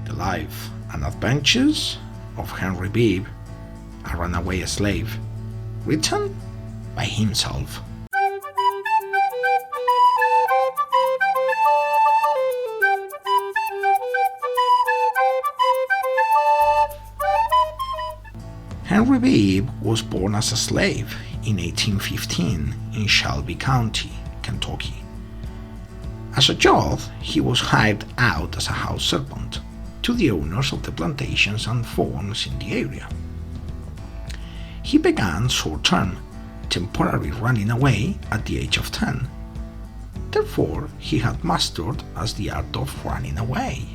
The Life and Adventures of Henry Bibb, a Runaway Slave, written by himself. Henry Bibb was born as a slave in 1815 in Shelby County, Kentucky. As a child, he was hired out as a house servant to the owners of the plantations and farms in the area. He began short-term, temporarily running away at the age of 10. Therefore, he had mastered as the art of running away.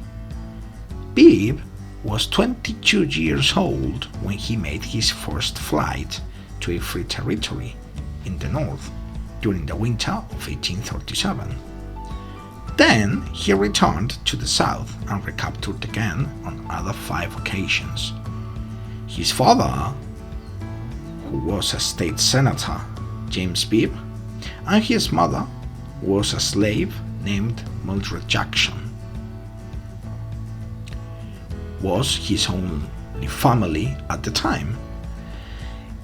Bibb was 22 years old when he made his first flight to a free territory in the north during the winter of 1837. Then he returned to the south and recaptured again on other 5 occasions. His father, who was a state senator, James Bibb, and his mother was a slave named Mildred Jackson, was his only family at the time.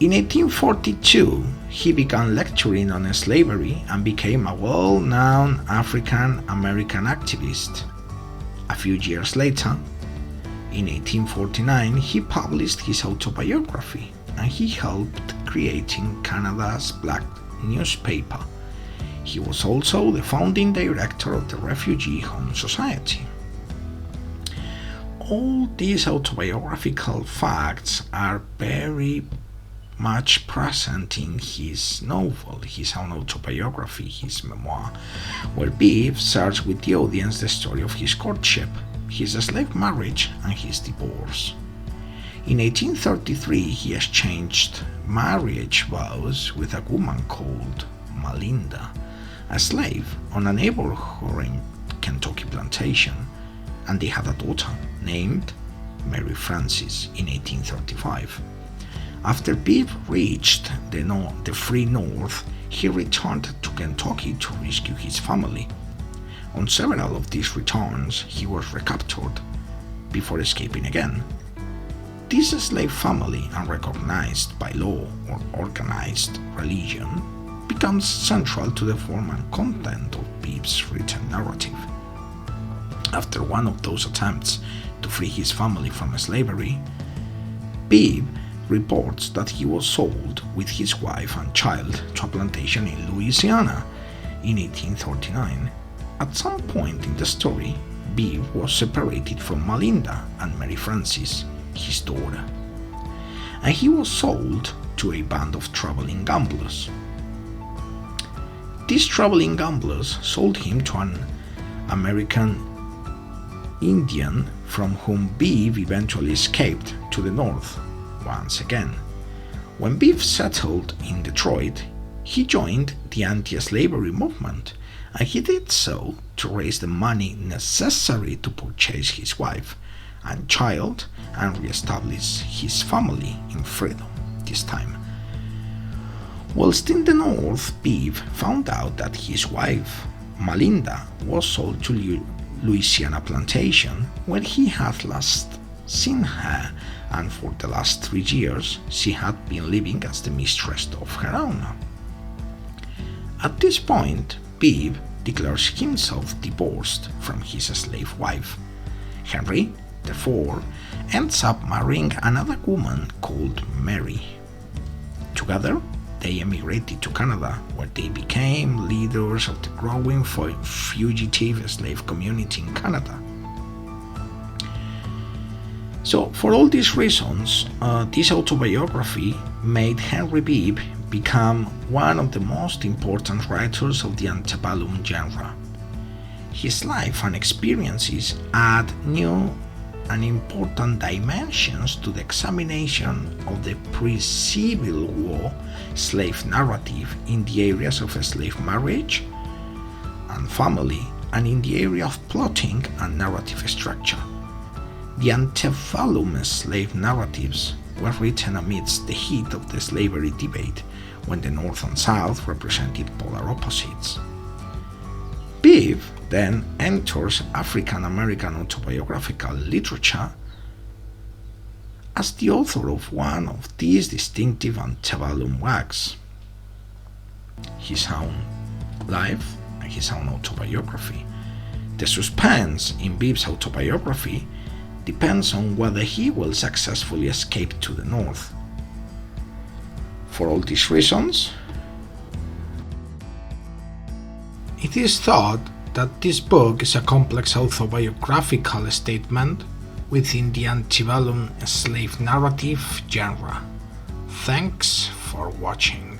In 1842, he began lecturing on slavery and became a well-known African-American activist. A few years later, in 1849, he published his autobiography and he helped creating Canada's black newspaper. He was also the founding director of the Refugee Home Society. All these autobiographical facts are very much present in his novel, his own autobiography, his memoir, where Bibb shares with the audience the story of his courtship, his slave marriage, and his divorce. In 1833, he exchanged marriage vows with a woman called Melinda, a slave on a neighboring Kentucky plantation, and they had a daughter named Mary Frances in 1835. After Bibb reached the free North, he returned to Kentucky to rescue his family. On several of these returns, he was recaptured before escaping again. This slave family, unrecognized by law or organized religion, becomes central to the form and content of Bibb's written narrative. After one of those attempts to free his family from slavery, Bibb reports that he was sold with his wife and child to a plantation in Louisiana in 1839. At some point in the story, Bibb was separated from Melinda and Mary Frances, his daughter, and he was sold to a band of traveling gamblers. These traveling gamblers sold him to an American Indian from whom Bibb eventually escaped to the north once again. When Bibb settled in Detroit, he joined the anti-slavery movement, and he did so to raise the money necessary to purchase his wife and child and re-establish his family in freedom this time. Whilst in the north, Bibb found out that his wife, Melinda, was sold to Louisiana plantation, where he had last seen her, and for the last 3 years she had been living as the mistress of her owner. At this point, Bibb declares himself divorced from his slave wife. Henry, therefore, ends up marrying another woman called Mary. Together, they emigrated to Canada, where they became leaders of the growing fugitive slave community in Canada. So, for all these reasons, this autobiography made Henry Bibb become one of the most important writers of the antebellum genre. His life and experiences add new and important dimensions to the examination of the pre-Civil War slave narrative in the areas of slave marriage and family, and in the area of plotting and narrative structure. The antebellum slave narratives were written amidst the heat of the slavery debate, when the North and South represented polar opposites. Bibb then enters African American autobiographical literature as the author of one of these distinctive antebellum works, his own life and his own autobiography. The suspense in Bibb's autobiography depends on whether he will successfully escape to the North. For all these reasons, it is thought that this book is a complex autobiographical statement within the antebellum slave narrative genre. Thanks for watching.